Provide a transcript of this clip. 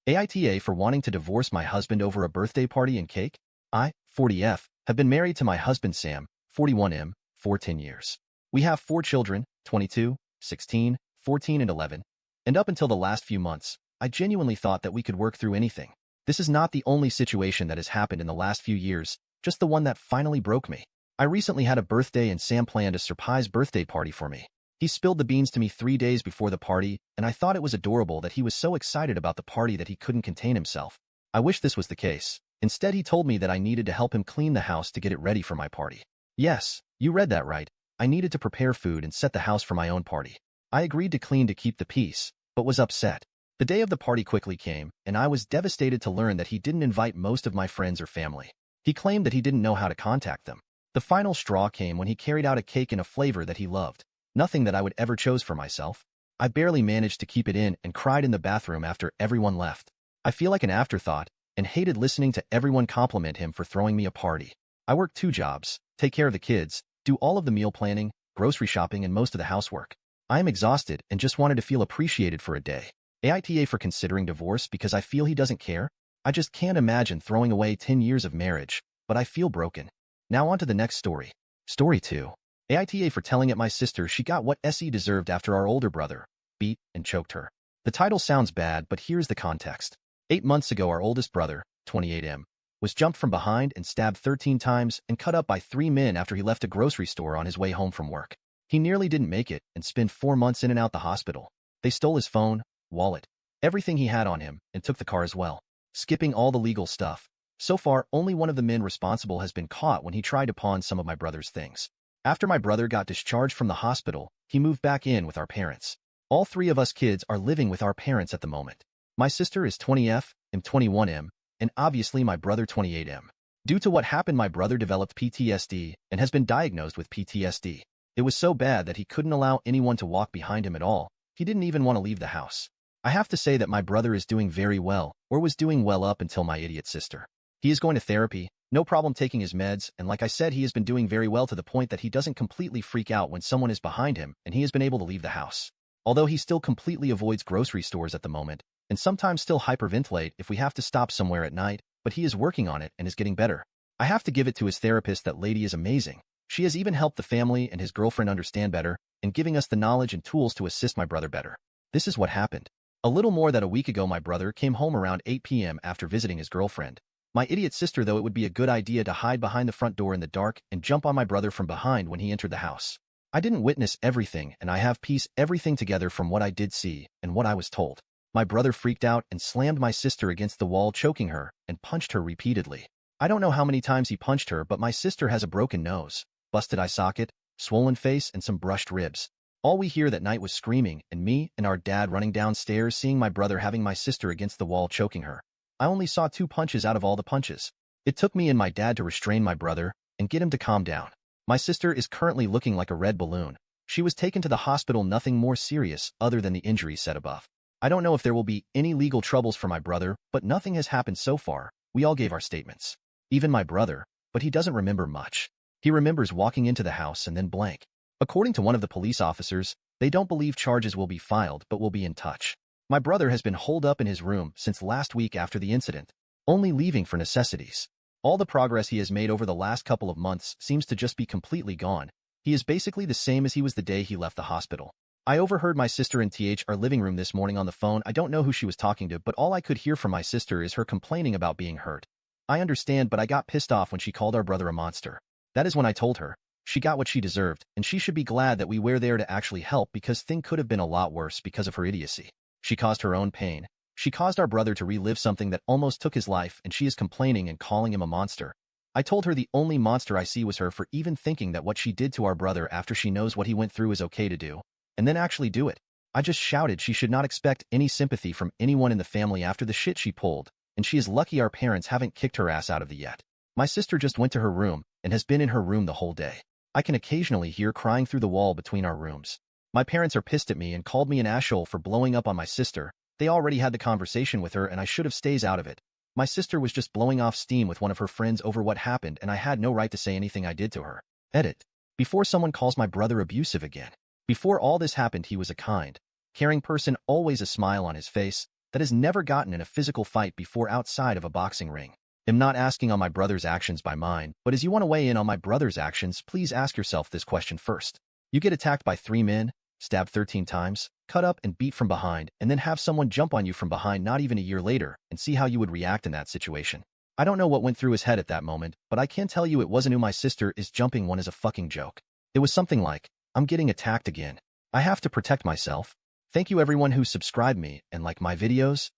AITA for wanting to divorce my husband over a birthday party and cake. I, 40F, have been married to my husband Sam, 41M, for 10 years. We have 4 children, 22, 16, 14 and 11. And up until the last few months, I genuinely thought that we could work through anything. This is not the only situation that has happened in the last few years, just the one that finally broke me. I recently had a birthday and Sam planned a surprise birthday party for me. He spilled the beans to me 3 days before the party, and I thought it was adorable that he was so excited about the party that he couldn't contain himself. I wish this was the case. Instead, he told me that I needed to help him clean the house to get it ready for my party. Yes, you read that right. I needed to prepare food and set the house for my own party. I agreed to clean to keep the peace, but was upset. The day of the party quickly came, and I was devastated to learn that he didn't invite most of my friends or family. He claimed that he didn't know how to contact them. The final straw came when he carried out a cake in a flavor that he loved. Nothing that I would ever choose for myself. I barely managed to keep it in and cried in the bathroom after everyone left. I feel like an afterthought and hated listening to everyone compliment him for throwing me a party. I work 2 jobs, take care of the kids, do all of the meal planning, grocery shopping, and most of the housework. I am exhausted and just wanted to feel appreciated for a day. AITA for considering divorce because I feel he doesn't care. I just can't imagine throwing away 10 years of marriage, but I feel broken. Now on to the next story. Story 2. AITA for telling it my sister she got what SE deserved after our older brother beat and choked her. The title sounds bad, but here's the context. 8 months ago, our oldest brother, 28M, was jumped from behind and stabbed 13 times and cut up by 3 men after he left a grocery store on his way home from work. He nearly didn't make it and spent 4 months in and out the hospital. They stole his phone, wallet, everything he had on him, and took the car as well, skipping all the legal stuff. So far, only one of the men responsible has been caught when he tried to pawn some of my brother's things. After my brother got discharged from the hospital, he moved back in with our parents. All 3 of us kids are living with our parents at the moment. My sister is 20F, I'm 21M, and obviously my brother 28M. Due to what happened, my brother developed PTSD and has been diagnosed with PTSD. It was so bad that he couldn't allow anyone to walk behind him at all. He didn't even want to leave the house. I have to say that my brother is doing very well, or was doing well up until my idiot sister. He is going to therapy, no problem taking his meds, and like I said, he has been doing very well to the point that he doesn't completely freak out when someone is behind him, and he has been able to leave the house. Although he still completely avoids grocery stores at the moment, and sometimes still hyperventilate if we have to stop somewhere at night, but he is working on it and is getting better. I have to give it to his therapist, that lady is amazing. She has even helped the family and his girlfriend understand better, and giving us the knowledge and tools to assist my brother better. This is what happened. A little more than a week ago, my brother came home around 8 p.m. after visiting his girlfriend. My idiot sister thought it would be a good idea to hide behind the front door in the dark and jump on my brother from behind when he entered the house. I didn't witness everything, and I have pieced everything together from what I did see and what I was told. My brother freaked out and slammed my sister against the wall, choking her, and punched her repeatedly. I don't know how many times he punched her, but my sister has a broken nose, busted eye socket, swollen face, and some brushed ribs. All we hear that night was screaming, and me and our dad running downstairs seeing my brother having my sister against the wall choking her. I only saw 2 punches out of all the punches. It took me and my dad to restrain my brother and get him to calm down. My sister is currently looking like a red balloon. She was taken to the hospital, nothing more serious other than the injuries said above. I don't know if there will be any legal troubles for my brother, but nothing has happened so far. We all gave our statements. Even my brother, but he doesn't remember much. He remembers walking into the house and then blank. According to one of the police officers, they don't believe charges will be filed but will be in touch. My brother has been holed up in his room since last week after the incident, only leaving for necessities. All the progress he has made over the last couple of months seems to just be completely gone. He is basically the same as he was the day he left the hospital. I overheard my sister in our living room this morning on the phone. I don't know who she was talking to, but all I could hear from my sister is her complaining about being hurt. I understand, but I got pissed off when she called our brother a monster. That is when I told her she got what she deserved, and she should be glad that we were there to actually help, because things could have been a lot worse because of her idiocy. She caused her own pain. She caused our brother to relive something that almost took his life, and she is complaining and calling him a monster. I told her the only monster I see was her for even thinking that what she did to our brother after she knows what he went through is okay to do, and then actually do it. I just shouted she should not expect any sympathy from anyone in the family after the shit she pulled, and she is lucky our parents haven't kicked her ass out of the yet. My sister just went to her room and has been in her room the whole day. I can occasionally hear crying through the wall between our rooms. My parents are pissed at me and called me an asshole for blowing up on my sister. They already had the conversation with her and I should have stays out of it. My sister was just blowing off steam with one of her friends over what happened, and I had no right to say anything I did to her. Edit. Before someone calls my brother abusive again. Before all this happened, he was a kind, caring person, always a smile on his face, that has never gotten in a physical fight before outside of a boxing ring. I'm not asking on my brother's actions by mine, but as you want to weigh in on my brother's actions, please ask yourself this question first. You get attacked by 3 men, stabbed 13 times, cut up and beat from behind, and then have someone jump on you from behind not even a year later, and see how you would react in that situation. I don't know what went through his head at that moment, but I can tell you it wasn't who my sister is jumping one as a fucking joke. It was something like, I'm getting attacked again. I have to protect myself. Thank you everyone who subscribed me and like my videos.